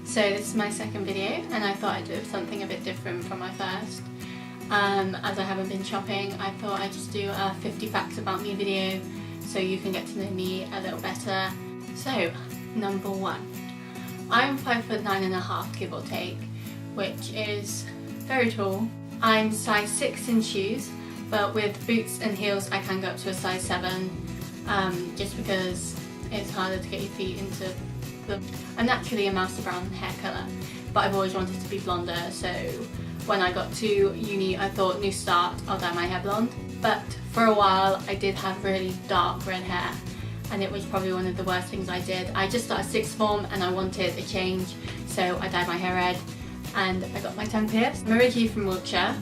So this is my second video and I thought I'd do something a bit different from my first. As I haven't been shopping, I thought I'd just do a 50 facts about me video so you can get to know me a little better. So, number one. I'm 5'9½", give or take, which is very tall. I'm size 6 in shoes, but with boots and heels I can go up to a size 7, just because it's harder to get your feet into them. I'm naturally a mouse brown hair colour, but I've always wanted to be blonder, so when I got to uni I thought, new start, I'll dye my hair blonde. But for a while I did have really dark red hair, and it was probably one of the worst things I did. I just started sixth form and I wanted a change, so I dyed my hair red and I got my tongue pierced. I'm originally from Wiltshire,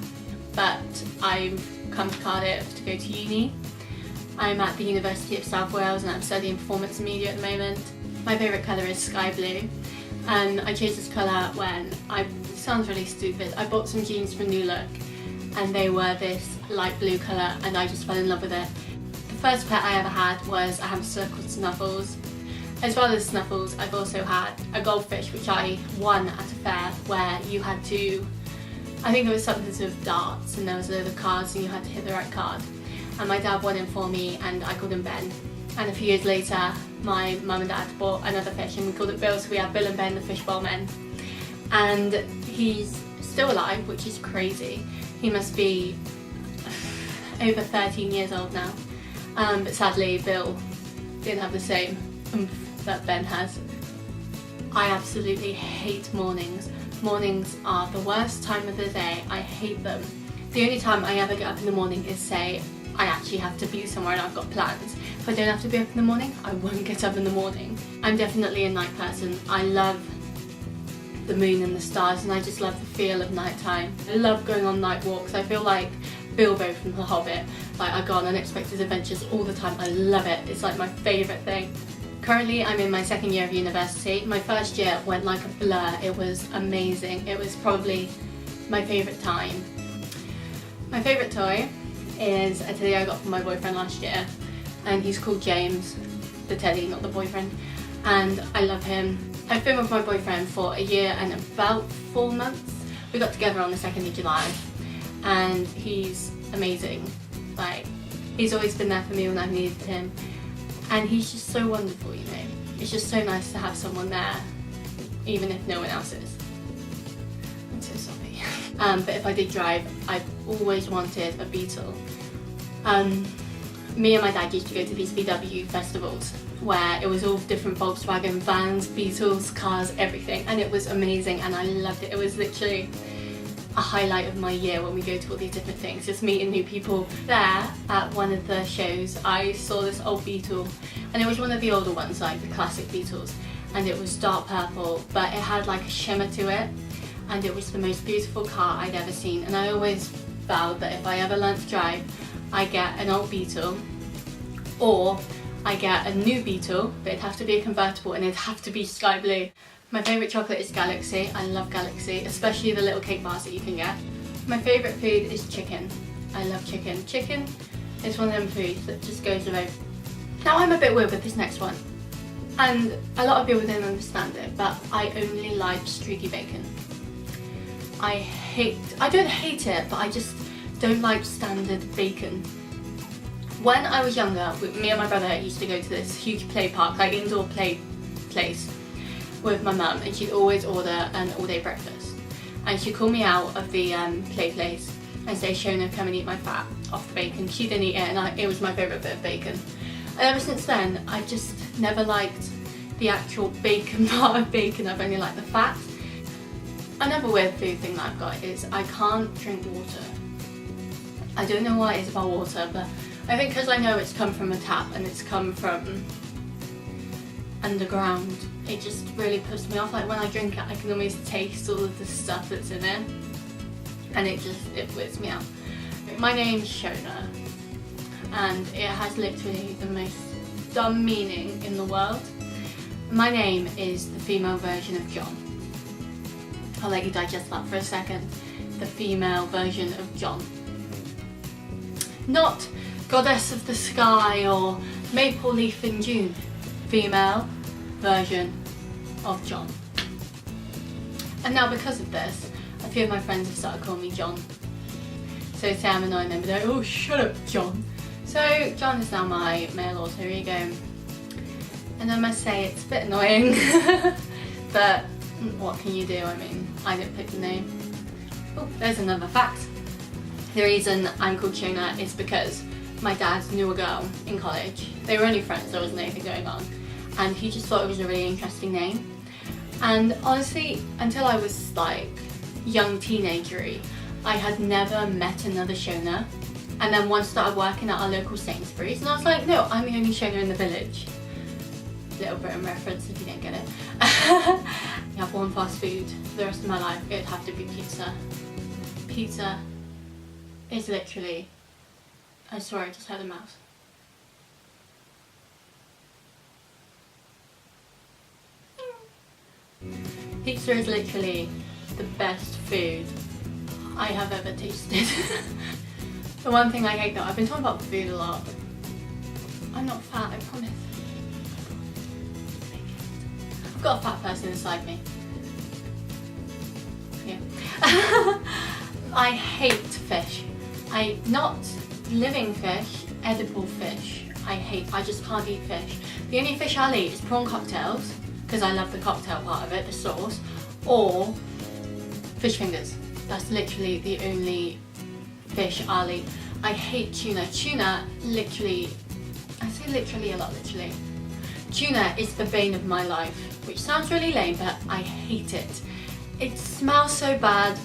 but I've come to Cardiff to go to uni. I'm at the University of South Wales and I'm studying performance media at the moment. My favourite colour is sky blue, and I chose this colour when it sounds really stupid, I bought some jeans from New Look and they were this light blue colour and I just fell in love with it. The first pet I ever had was a hamster called Snuffles. As well as Snuffles, I've also had a goldfish which I won at a fair where you had to, I think it was something to do with darts and there was a load of cards and you had to hit the right card. And my dad won him for me and I called him Ben. And a few years later, my mum and dad bought another fish and we called it Bill, so we have Bill and Ben the fishbowl men. And he's still alive, which is crazy. He must be over 13 years old now. But sadly, Bill didn't have the same oomph that Ben has. I absolutely hate mornings. Mornings are the worst time of the day. I hate them. The only time I ever get up in the morning is, say, I actually have to be somewhere and I've got plans. If I don't have to be up in the morning, I won't get up in the morning. I'm definitely a night person. I love the moon and the stars and I just love the feel of nighttime. I love going on night walks. I feel like Bilbo from The Hobbit. Like, I go on unexpected adventures all the time. I love it. It's like my favourite thing. Currently I'm in my second year of university. My first year went like a blur. It was amazing. It was probably my favourite time. My favourite toy is a teddy I got from my boyfriend last year, and he's called James, the teddy, not the boyfriend, and I love him. I've been with my boyfriend for a year and about 4 months. We got together on the 2nd of July and he's amazing. Like, he's always been there for me when I've needed him and he's just so wonderful, you know. It's just so nice to have someone there even if no one else is. I'm so sorry. But if I did drive, I've always wanted a Beetle. Me and my dad used to go to these VW festivals where it was all different Volkswagen vans, Beetles, cars, everything, and it was amazing and I loved it. It was literally a highlight of my year when we go to all these different things, just meeting new people. There, at one of the shows, I saw this old Beetle, and it was one of the older ones, like the classic Beetles, and it was dark purple, but it had like a shimmer to it, and it was the most beautiful car I'd ever seen. And I always vowed that if I ever learnt to drive, I get an old Beetle, or I get a new Beetle, but it'd have to be a convertible and it'd have to be sky blue. My favourite chocolate is Galaxy. I love Galaxy, especially the little cake bars that you can get. My favourite food is chicken. I love chicken. Chicken is one of them foods that just goes away. Now I'm a bit weird with this next one, and a lot of people don't understand it, but I only like streaky bacon. I don't hate it, but I just don't like standard bacon. When I was younger, me and my brother used to go to this huge play park, like indoor play place, with my mum, and she'd always order an all-day breakfast. And she'd call me out of the play place and say, Shona, come and eat my fat off the bacon. She didn't eat it and it was my favourite bit of bacon. And ever since then, I just never liked the actual bacon part of bacon. I've only liked the fat. Another weird food thing that I've got is I can't drink water. I don't know what it is about water, but I think because I know it's come from a tap and it's come from underground, it just really puts me off. Like, when I drink it, I can almost taste all of the stuff that's in it, and it weirds me out. My name's Shona, and it has literally the most dumb meaning in the world. My name is the female version of John. I'll let you digest that for a second. The female version of John. Not Goddess of the Sky or Maple Leaf in June. Female version of John. And now because of this, a few of my friends have started calling me John. So say I'm annoying them, but they're like, oh shut up John. So John is now my male alter ego. And I must say it's a bit annoying, but what can you do? I mean, I didn't pick the name. Oh, there's another fact. The reason I'm called Shona is because my dad knew a girl in college. They were only friends, there wasn't anything going on. And he just thought it was a really interesting name. And honestly, until I was like young teenager-y, I had never met another Shona. And then once started working at our local Sainsbury's, and I was like, no, I'm the only Shona in the village. Little Britain reference if you didn't get it. You have one fast food for the rest of my life, it'd have to be pizza. Pizza is literally, I swear I just had a mouse. Pizza is literally the best food I have ever tasted. The one thing I hate though, I've been talking about food a lot. I'm not fat, I promise. I've got a fat person inside me. Yeah. I hate fish. Not living fish, edible fish. I just can't eat fish. The only fish I'll eat is prawn cocktails, because I love the cocktail part of it, the sauce, or fish fingers. That's literally the only fish I'll eat. I hate tuna. Tuna, literally, I say literally a lot, literally. Tuna is the bane of my life, which sounds really lame, but I hate it. It smells so bad,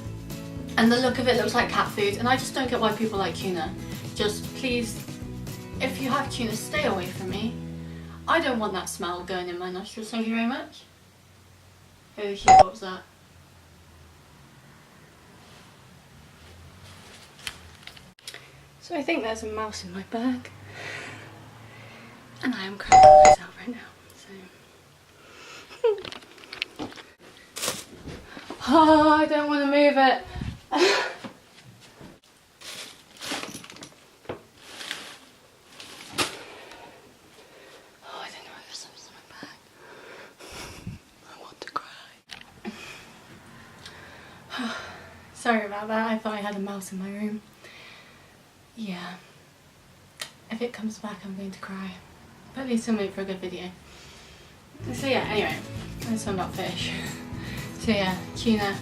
and the look of it looks like cat food, and I just don't get why people like tuna. Just please, if you have tuna, stay away from me. I don't want that smell going in my nostrils, thank you very much. Oh shit, what was that? So I think there's a mouse in my bag, and I am crying myself right now, so. Oh, I don't want to move it. Sorry about that, I thought I had a mouse in my room. Yeah, if it comes back I'm going to cry, but at least I'll make for a good video. So yeah, anyway, that's all about fish. So yeah, tuna,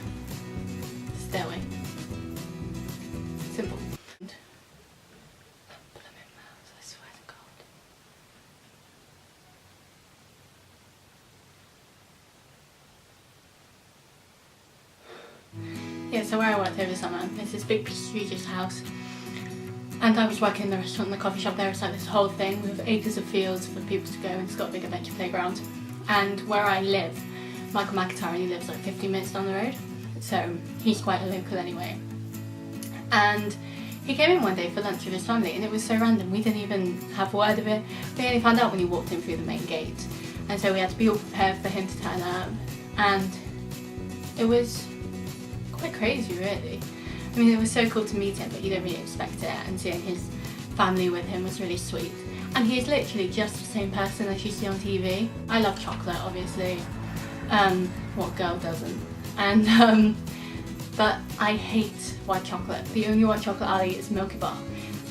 stay away. Simple. Blooming mouse, I swear to God. Yeah, so where I worked over summer, there's this big prestigious house, and I was working in the restaurant and the coffee shop there. It's like this whole thing with acres of fields for people to go, and it's got a big adventure playground. And where I live, Michael McIntyre only lives like 15 minutes down the road, so he's quite a local anyway. And he came in one day for lunch with his family, and it was so random, we didn't even have word of it. We only found out when he walked in through the main gate, and so we had to be all prepared for him to turn up, and it was quite crazy really. I mean, it was so cool to meet him, but you don't really expect it, and seeing his family with him was really sweet. And he's literally just the same person as you see on TV. I love chocolate, obviously. What girl doesn't? And but I hate white chocolate. The only white chocolate I'll eat is Milky Bar.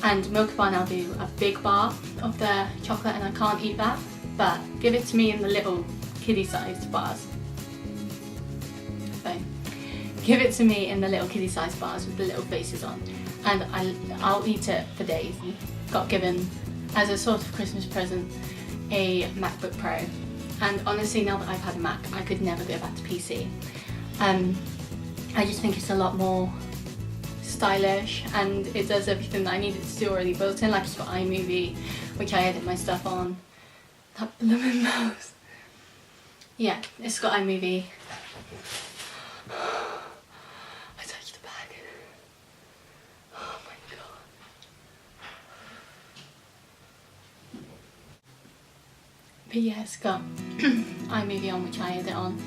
And Milky Bar now do a big bar of their chocolate, and I can't eat that. But give it to me in the little kiddie-sized bars. Fine. Give it to me in the little kiddie-sized bars with the little faces on, and I'll eat it for days. Got given, as a sort of Christmas present, a MacBook Pro, and honestly now that I've had a Mac, I could never go back to PC. I just think it's a lot more stylish, and it does everything that I needed to do already built in. Like, it's got iMovie, which I edit my stuff on. That blooming mouse. Yeah, it's got iMovie. I touched the bag. Oh my god. But yeah, it's got iMovie on, which I edit on,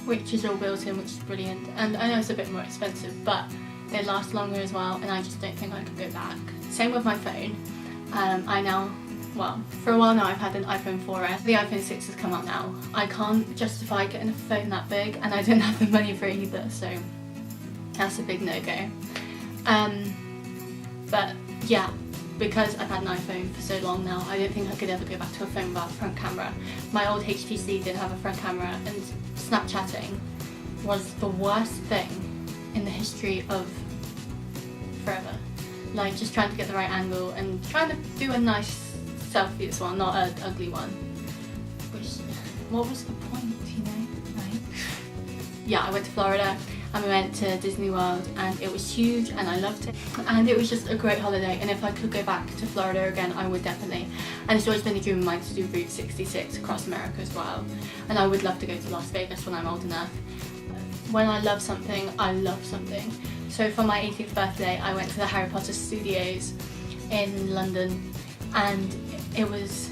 which is all built in, which is brilliant. And I know it's a bit more expensive, but they last longer as well, and I just don't think I could go back. Same with my phone. I now well, for a while now I've had an iPhone 4S. The iPhone 6 has come out now. I can't justify getting a phone that big, and I don't have the money for it either, so that's a big no-go. But yeah, because I've had an iPhone for so long now, I don't think I could ever go back to a phone without a front camera. My old HTC did have a front camera, and Snapchatting was the worst thing in the history of forever. Like, just trying to get the right angle and trying to do a nice selfie as well, not an ugly one. Which, what was the point, you know? Right? Yeah, I went to Florida and we went to Disney World, and it was huge and I loved it. And it was just a great holiday, and if I could go back to Florida again, I would definitely. And it's always been a dream of mine to do Route 66 across America as well. And I would love to go to Las Vegas when I'm old enough. When I love something, I love something. So for my 18th birthday, I went to the Harry Potter Studios in London, and it was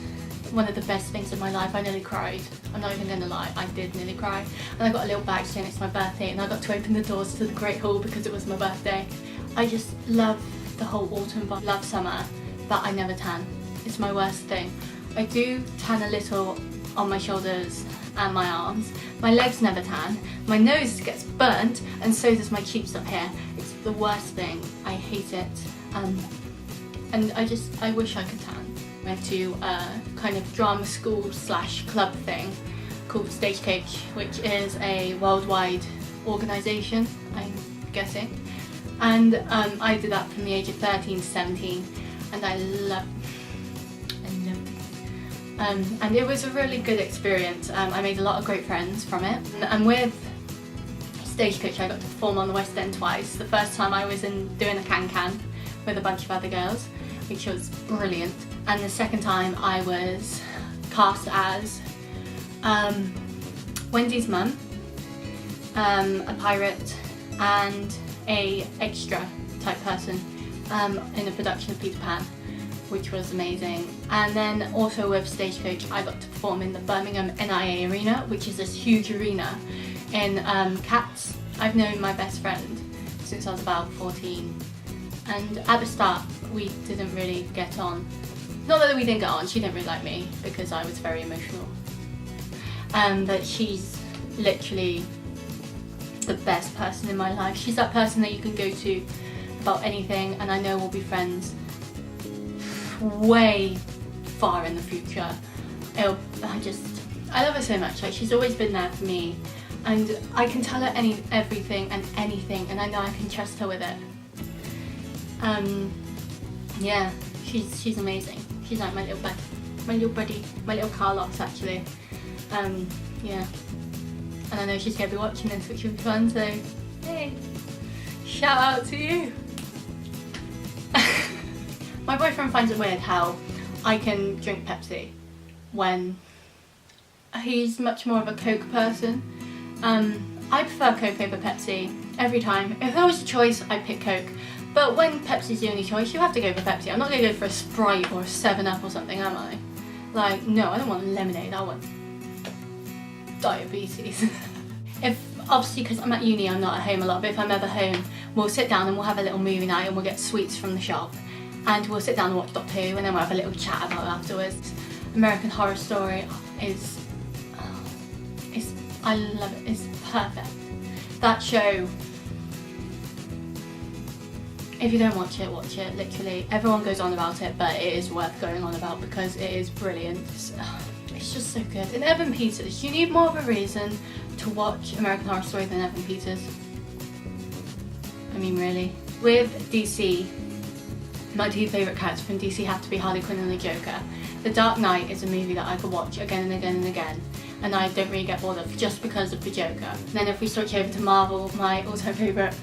one of the best things of my life. I nearly cried. I'm not even gonna lie, I did nearly cry. And I got a little bag saying it's my birthday, and I got to open the doors to the Great Hall because it was my birthday. I just love the whole autumn vibe. Love summer, but I never tan. It's my worst thing. I do tan a little on my shoulders and my arms. My legs never tan. My nose gets burnt, and so does my cheeks up here. It's the worst thing. I hate it. And I wish I could tan. I went to a kind of drama school / club thing called Stagecoach, which is a worldwide organisation, I'm guessing. And I did that from the age of 13 to 17, and I loved it. And it was a really good experience. I made a lot of great friends from it. And with Stagecoach, I got to perform on the West End twice. The first time I was doing a can-can with a bunch of other girls, which was brilliant. And the second time I was cast as Wendy's mum, a pirate, and a extra type person in a production of Peter Pan, which was amazing. And then also with Stagecoach, I got to perform in the Birmingham NIA Arena, which is this huge arena in Cats. I've known my best friend since I was about 14, and at the start we didn't really get on. Not that we didn't get on, she didn't really like me because I was very emotional. But she's literally the best person in my life. She's that person that you can go to about anything, and I know we'll be friends way far in the future. I love her so much. Like, she's always been there for me, and I can tell her everything and anything, and I know I can trust her with it. Yeah, she's amazing. She's like my little buddy, my little Carlos actually. Yeah, and I know she's gonna be watching this, which will be fun. So hey, shout out to you. My boyfriend finds it weird how I can drink Pepsi when he's much more of a Coke person. I prefer Coke over Pepsi every time. If there was a choice, I'd pick Coke. But when Pepsi's the only choice, you have to go for Pepsi. I'm not going to go for a Sprite or a 7-Up or something, am I? Like, no, I don't want lemonade, I want diabetes. Obviously, because I'm at uni, I'm not at home a lot, but if I'm ever home, we'll sit down and we'll have a little movie night, and we'll get sweets from the shop. And we'll sit down and watch Doctor Who, and then we'll have a little chat about it afterwards. American Horror Story I love it, it's perfect. That show, if you don't watch it, literally. Everyone goes on about it, but it is worth going on about because it is brilliant. It's just so good. And Evan Peters, you need more of a reason to watch American Horror Story than Evan Peters. I mean, really. With DC, my two favourite characters from DC have to be Harley Quinn and the Joker. The Dark Knight is a movie that I could watch again and again and again, and I don't really get bored of just because of the Joker. And then if we switch over to Marvel, my all-time favourite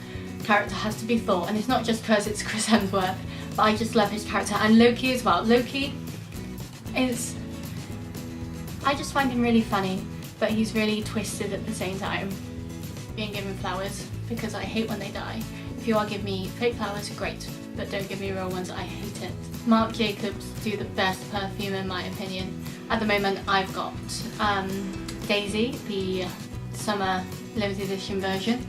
character has to be Thor, and it's not just because it's Chris Hemsworth, but I just love his character, and Loki as well. Loki is, I just find him really funny, but he's really twisted at the same time. Being given flowers, because I hate when they die. If you are give me fake flowers, great, but don't give me real ones, I hate it. Marc Jacobs do the best perfume in my opinion. At the moment I've got Daisy, the summer limited edition version,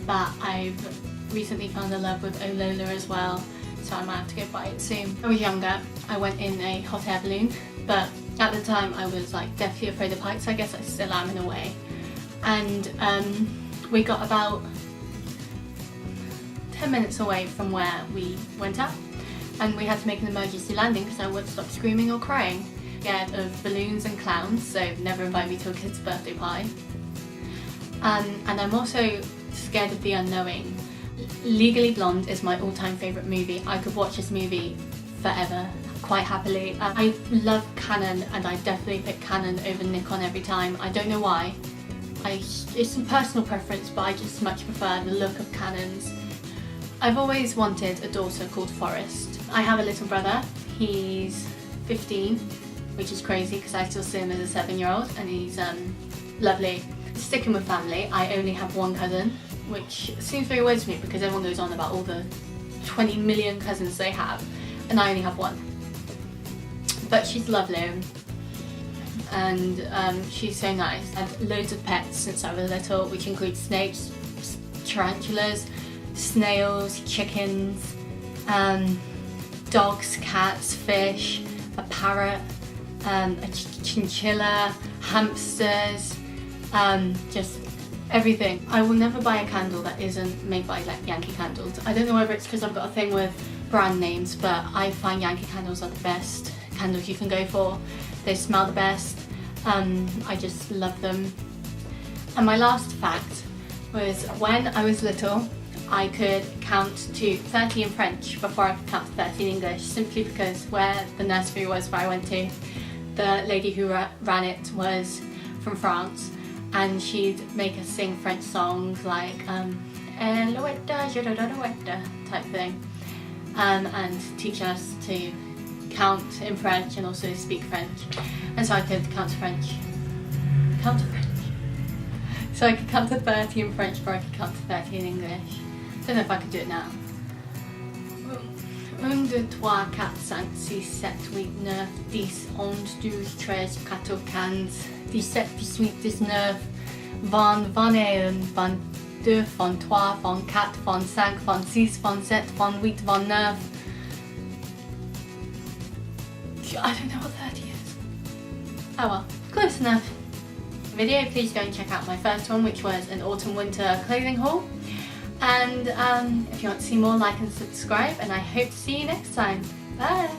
but I've recently found a love with Olola as well. so I might have to go buy it soon. When I was younger, I went in a hot air balloon, but at the time I was like deathly afraid of heights. I guess I still am in a way. And we got about 10 minutes away from where we went up, and we had to make an emergency landing because I wouldn't stop screaming or crying. Scared of balloons and clowns, so never invite me to a kid's birthday party. And I'm also scared of the unknowing. Legally Blonde is my all-time favourite movie. I could watch this movie forever, quite happily. I love Canon, and I definitely pick Canon over Nikon every time. I don't know why. It's some personal preference, but I just much prefer the look of Canons. I've always wanted a daughter called Forrest. I have a little brother. He's 15, which is crazy because I still see him as a 7-year-old, and he's lovely. Sticking with family, I only have one cousin, which seems very weird to me because everyone goes on about all the 20 million cousins they have, and I only have one. But she's lovely, and she's so nice. I've had loads of pets since I was little, which include snakes, tarantulas, snails, chickens, dogs, cats, fish, a parrot, a chinchilla, hamsters, just everything. I will never buy a candle that isn't made by like Yankee Candles. I don't know whether it's because I've got a thing with brand names, but I find Yankee Candles are the best candles you can go for. They smell the best. I just love them. And my last fact was, when I was little, I could count to 30 in French before I could count to 30 in English, simply because where the nursery was where I went to, the lady who ran it was from France, and she'd make us sing French songs like Eloetta, type thing, and teach us to count in French and also speak French. And so I could count to French. So I could count to 30 in French before I could count to 30 in English. Don't know if I could do it now. 1, 2, 3, 4, 5, 6, 7, 8, 9, 10, 11, 12, 13, 14, 15, 17, 18, 19, 20, 21, 22, 23, 24, 25, 26, 27, 28, 29. I don't know what 30 is. Oh well, close enough. Video, please go and check out my first one, which was an autumn-winter clothing haul. And if you want to see more, like and subscribe, and I hope to see you next time. Bye!